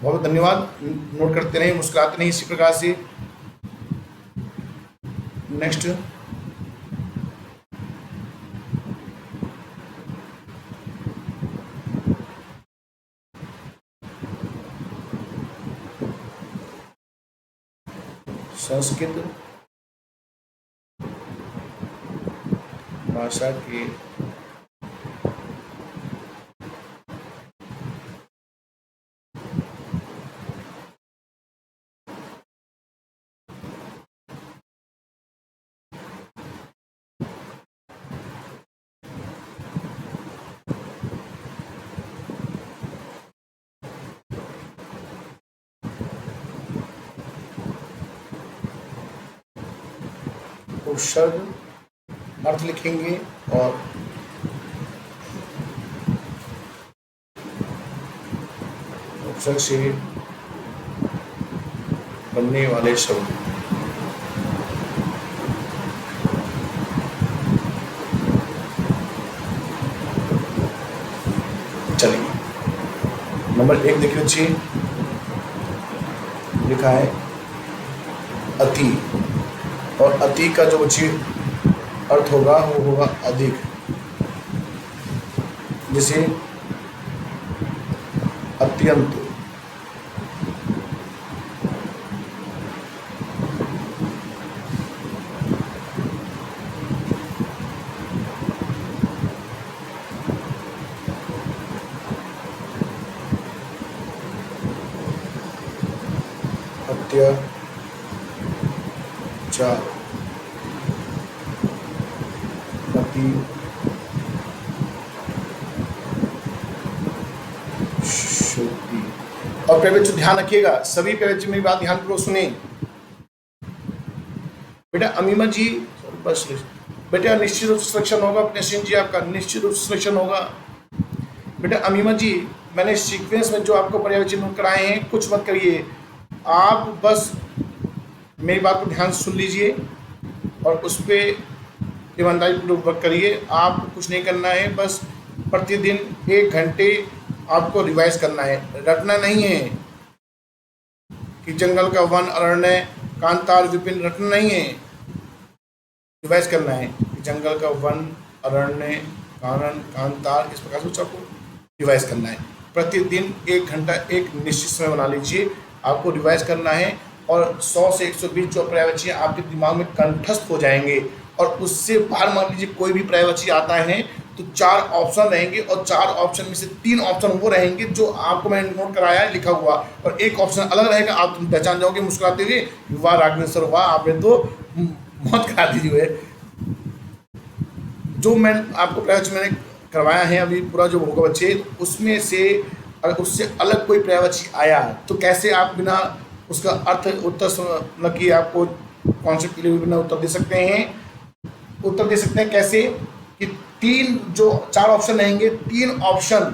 बहुत धन्यवाद, नोट करते रहिए, मुस्कुराते नहीं, इसी प्रकार से। नेक्स्ट संस्कृत भाषा के उपसर्ग अर्थ लिखेंगे और उपसर्ग से बनने वाले शब्द। चलिए नंबर 1 देखिए बच्चे, लिखा है अति, और अति का जो बच्चे अर्थ होगा वो होगा अधिक। जैसे अत्यंत, अत्याचार, अति शक्ति। और प्यारे बच्चों ध्यान रखिएगा, सभी प्यारे बच्चे मेरी बात ध्यानपूर्वक सुने। बेटा अमीमा जी बस बेटा निश्चित रूप से सिलेक्शन होगा। नसीम जी आपका निश्चित रूप से सिलेक्शन होगा। बेटा अमीमा जी मैंने सीक्वेंस में जो आपको पर्यायवाची नोट कराए हैं कुछ मत करिए, आप बस मेरी बात को ध्यान से सुन लीजिए और उस पर ईमानदारी पूर्वक वर्क करिए। आपको कुछ नहीं करना है, बस प्रतिदिन 1 घंटे आपको रिवाइज करना है, रटना नहीं है कि जंगल का वन अरण्य कांतार विपिन, रटना नहीं है, रिवाइज करना है कि जंगल का वन अरण्य कानन कांतार, इस प्रकार से आपको रिवाइज करना है। प्रतिदिन 1 घंटा एक निश्चित समय बना लीजिए, आपको रिवाइज करना है और 100 से 120 जो पर्यायवाची आपके दिमाग में कंठस्थ हो जाएंगे। और उससे बाहर मान लीजिए कोई भी पर्यायवाची आता है तो 4 ऑप्शन रहेंगे और 4 ऑप्शन में से 3 ऑप्शन वो रहेंगे जो आपको मैंने नोट कराया है लिखा हुआ, और 1 ऑप्शन अलग रहेगा। आप तुम पहचान जाओगे मुस्कुराते हुए, वाह राघवेंद्र वाह आपने तो मौत करा दी हुई है। जो मैं आपको पर्यायवाची मैंने करवाया है अभी पूरा जो होगा बच्चे, उसमें से अगर उससे अलग कोई पर्यायवाची आया तो कैसे आप बिना उसका अर्थ उत्तर न कि आपको कॉन्सेप्ट के लिए बिना उत्तर दे सकते हैं। उत्तर दे सकते हैं कैसे कि 3 जो 4 ऑप्शन रहेंगे, 3 ऑप्शन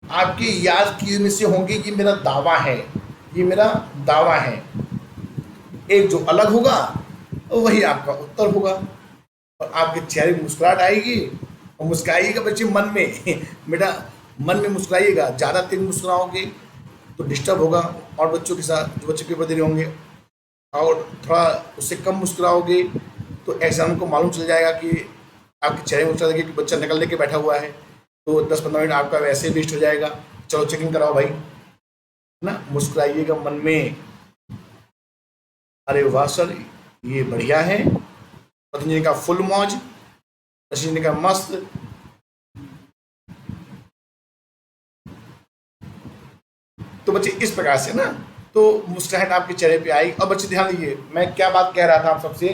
आपके याद किए में से होंगे, ये मेरा दावा है, ये मेरा दावा है। एक जो अलग होगा वही आपका उत्तर होगा और आपके चेहरे में मुस्कुराहट आएगी। और मुस्कुराइएगा बच्चे मन में बेटा मन में मुस्कुराइएगा, ज़्यादा तेज मुस्कुराओगे तो डिस्टर्ब होगा और बच्चों के साथ जो बच्चे पेपर दे रहे होंगे, और थोड़ा उससे कम मुस्कुराओगे तो एग्जाम को मालूम चल जाएगा कि आपके चेहरे में मुस्कुरा कि बच्चा नकल लेके बैठा हुआ है, तो 10-15 मिनट आपका वैसे वेस्ट हो जाएगा। चलो चेकिंग कराओ भाई ना, मुस्कुराइएगा मन में, अरे वाह सर ये बढ़िया है, पतंजलि का फुल मौज, रजनी का मस्त। तो बच्चे इस प्रकार से ना तो मुस्कुराहट आपके चेहरे पे आई। और बच्चे ध्यान दीजिए मैं क्या बात कह रहा था आप सबसे,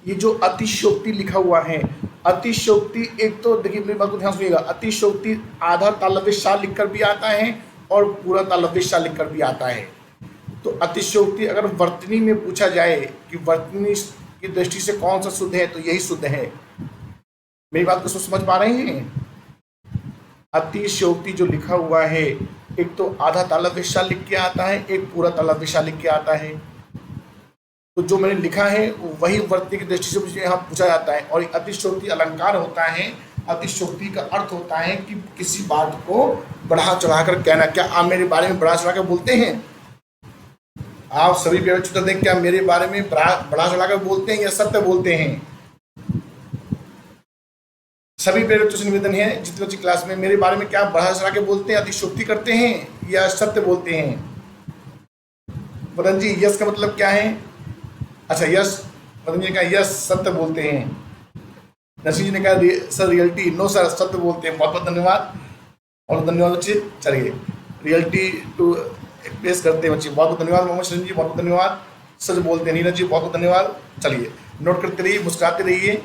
ये जो अतिशयोक्ति लिखा हुआ है, अतिशयोक्ति एक तो देखिए मेरी बात को ध्यान सुनिएगा, अतिशयोक्ति आधा तालव्य शाल लिखकर भी आता है और पूरा तालव्य शाल लिखकर भी आता है। तो अतिशयोक्ति अगर वर्तनी में पूछा जाए कि वर्तनी की दृष्टि से कौन सा शुद्ध है तो यही शुद्ध है। मेरी बात को समझ पा रहे हैं? अतिशयोक्ति जो लिखा हुआ है एक तो आधा तालव्य शाल लिख के आता है, एक पूरा तालव्य शाल लिख के आता है। तो जो मैंने लिखा है वही वर्तनी की दृष्टि से मुझे यहाँ पूछा जाता है। और अतिशयोक्ति अलंकार होता है, अतिशयोक्ति का अर्थ होता है कि किसी बात को बढ़ा चढ़ाकर कहना। क्या आप मेरे बारे में बढ़ा चढ़ाकर बोलते हैं? आप सभी उत्तर दें, क्या मेरे बारे में बढ़ा चढ़ाकर बोलते हैं या सत्य बोलते हैं? सभी प्रेरितों से निवेदन है जितने बच्चे क्लास में, मेरे बारे में क्या बढ़ा चढ़ा के बोलते हैं, अतिशयोक्ति करते हैं या सत्य बोलते हैं? बदन जी यस का मतलब क्या है? अच्छा यस, पत्नी ने कहा यस सत्य बोलते हैं। नरसिंह जी ने कहा सर रियलिटी, नो सर सत्य बोलते हैं। बहुत बहुत धन्यवाद और धन्यवाद बच्चे। चलिए रियलिटी टू पेश करते हैं बच्चे। बहुत बहुत धन्यवाद मोहम्मद शरीन जी, बहुत बहुत धन्यवाद। सच बोलते हैं नीरज जी, बहुत बहुत धन्यवाद। चलिए नोट करते रहिए, मुस्कुराते रहिए।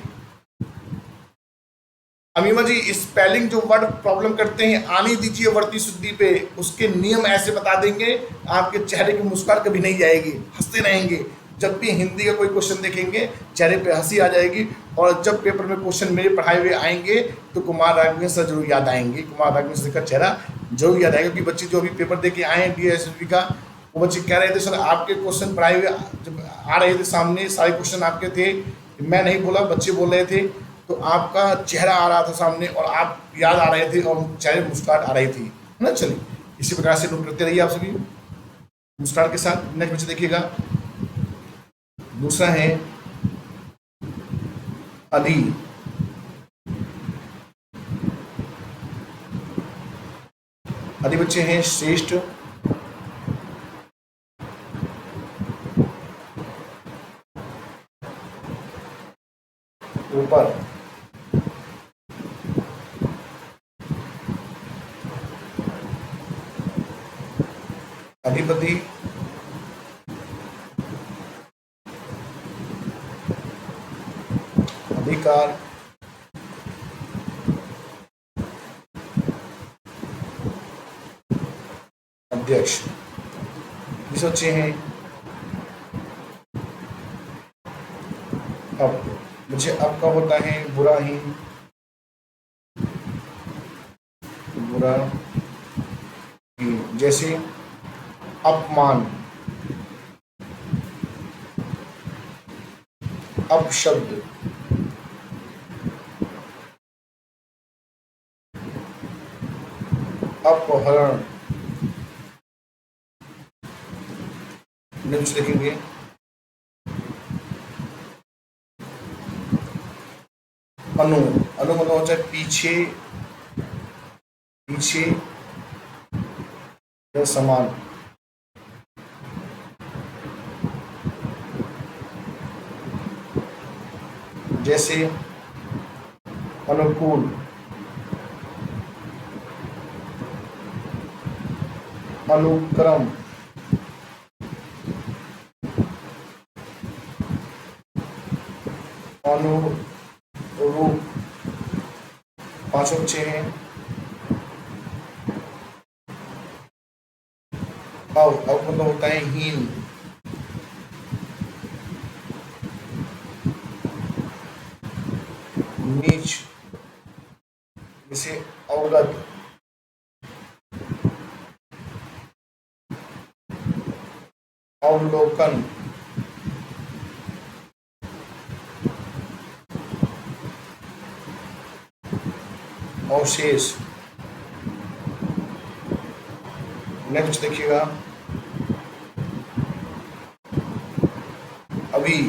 अमीमा जी स्पेलिंग जो वर्ड प्रॉब्लम करते हैं आने दीजिए वर्ती शुद्धि पे, उसके नियम ऐसे बता देंगे आपके चेहरे की मुस्कान कभी नहीं जाएगी, हंसते रहेंगे। जब भी हिंदी का कोई क्वेश्चन देखेंगे चेहरे पे हंसी आ जाएगी। और जब पेपर में क्वेश्चन मेरे पढ़ाए हुए आएंगे तो कुमार राघवेंद्र सर जरूर याद आएंगे, कुमार राघवेंद्र सर का चेहरा जरूर याद आएगा। क्योंकि बच्चे जो अभी पेपर दे के आए हैं DSSB का, वो बच्चे कह रहे थे सर आपके क्वेश्चन पढ़ाए हुए जब आ रहे थे सामने, सारे क्वेश्चन आपके थे, मैं नहीं बोला बच्चे बोल रहे थे, तो आपका चेहरा आ रहा था सामने और आप याद आ रहे थे और चेहरे मुस्कुराहट आ रही थी, है ना। चलिए इसी प्रकार से नोट करते रहिए आप सभी मुस्कुराहट के साथ। नेक्स्ट बच्चे देखिएगा, दूसरा है अधि। अधि बच्चे हैं श्रेष्ठ, ऊपर, अधिपति, अधिकार, अध्यक्ष। जिस बच्चे हैं अब, मुझे अब का होता है बुरा ही, बुरा ही, जैसे अपमान, अपशब्द, अपहरण। नेक्स्ट देखेंगे अनु। अनु मतलब होता है पीछे, पीछे या समान। जैसे अनुकूल, अनुक्रम, अनुरूप। पांचों बच्चे हैं अब मतलब होता है हीन, नीच, जैसे अवगत, अवलोकन, अवशेष। नेक्स्ट देखिएगा अभी,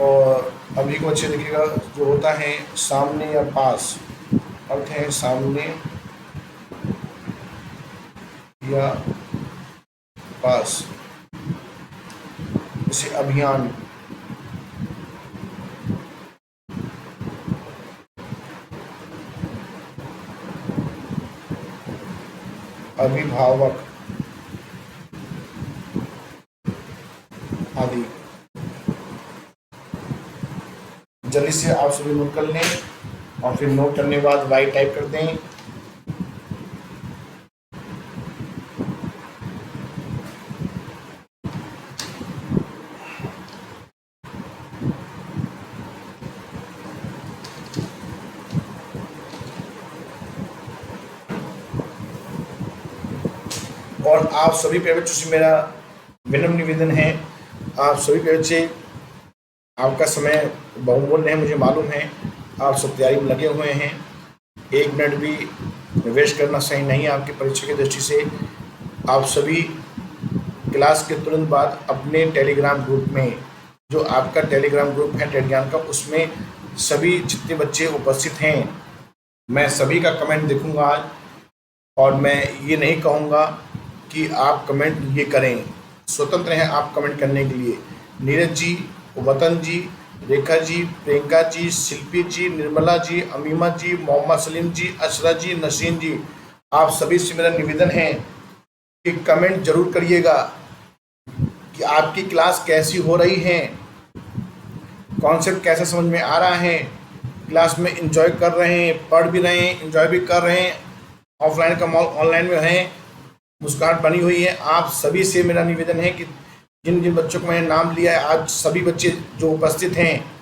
और अभी को अच्छे देखिएगा जो होता है सामने या पास, अर्थ है सामने या पास। जैसे अभियान, अभिभावक आदि। जल्दी से आप सभी नोट कर लें और फिर नोट करने के बाद वाई टाइप कर दें। और आप सभी प्यारे बच्चों से मेरा विनम्र निवेदन है, आप सभी प्यारे बच्चे, आपका समय बहुमूल्य है, मुझे मालूम है, आप सब तैयारी में लगे हुए हैं। एक मिनट भी वेस्ट करना सही नहीं है आपकी परीक्षा की दृष्टि से। आप सभी क्लास के तुरंत बाद अपने टेलीग्राम ग्रुप में, जो आपका टेलीग्राम ग्रुप है टेड ज्ञान का, उसमें सभी जितने बच्चे उपस्थित हैं मैं सभी का कमेंट देखूंगा आज। और मैं ये नहीं कहूँगा कि आप कमेंट ये करें, स्वतंत्र हैं आप कमेंट करने के लिए। नीरज जी, वतन जी, रेखा जी, प्रियंका जी, शिल्पी जी, निर्मला जी, अमीमा जी, मोहम्मद सलीम जी, अशरा जी, नसीन जी, आप सभी से मेरा निवेदन है कि कमेंट जरूर करिएगा कि आपकी क्लास कैसी हो रही है, कॉन्सेप्ट कैसा समझ में आ रहा है, क्लास में एंजॉय कर रहे हैं, पढ़ भी रहे हैं, एंजॉय भी कर रहे हैं, ऑफलाइन का माहौल ऑनलाइन में है, मुस्कान बनी हुई है। आप सभी से मेरा निवेदन है कि जिन जिन बच्चों को मैंने नाम लिया है, आज सभी बच्चे जो उपस्थित हैं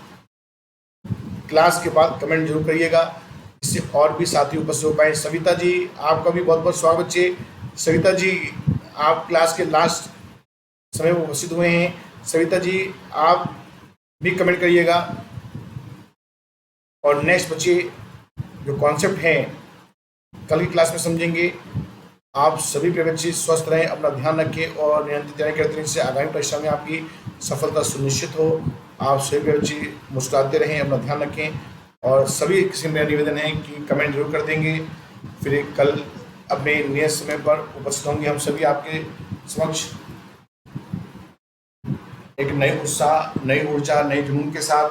क्लास के बाद कमेंट जरूर करिएगा, इससे और भी साथी उपस्थित हो पाए। सविता जी, आपका भी बहुत बहुत स्वागत बच्चे। सविता जी, आप क्लास के लास्ट समय में उपस्थित हुए हैं। सविता जी, आप भी कमेंट करिएगा। और नेक्स्ट बच्चे जो कॉन्सेप्ट हैं कल की क्लास में समझेंगे। आप सभी प्रिय बच्चे स्वस्थ रहें, अपना ध्यान रखें और नियंत्रित तैयारी करते रहें, जिससे आगामी परीक्षा में आपकी सफलता सुनिश्चित हो। आप सभी प्रिय बच्चे मुस्कुराते रहें, अपना ध्यान रखें और सभी से मेरा निवेदन है कि कमेंट जरूर कर देंगे। फिर कल अपने नियत समय पर उपस्थित होंगे हम सभी आपके समक्ष एक नए उत्साह, नई ऊर्जा, नए जुनून के साथ।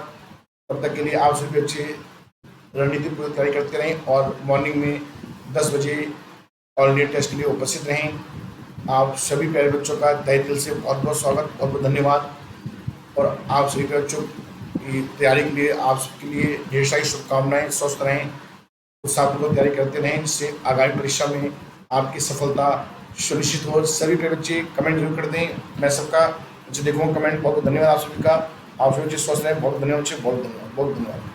तब तक के लिए आप सभी बच्चे रणनीति पूरी तैयारी करते रहें और मॉर्निंग में 10 बजे ऑल इंडिया टेस्ट के लिए उपस्थित रहें। आप सभी प्यारे बच्चों का तहे दिल से बहुत बहुत स्वागत, बहुत बहुत धन्यवाद। और आप सभी प्यारे बच्चों की तैयारी के लिए आप सबके लिए ढेर सारी शुभकामनाएं। स्वस्थ रहें, उत्साहपूर्वक तैयारी करते रहें, जिससे आगामी परीक्षा में आपकी सफलता सुनिश्चित हो। सभी प्यारे बच्चे कमेंट जरूर कर दें, मैं सबका देखूँगा कमेंट। बहुत बहुत धन्यवाद आप सभी का। आप सभी बच्चे स्वस्थ रहें, बहुत धन्यवाद बच्चे, बहुत धन्यवाद, बहुत धन्यवाद।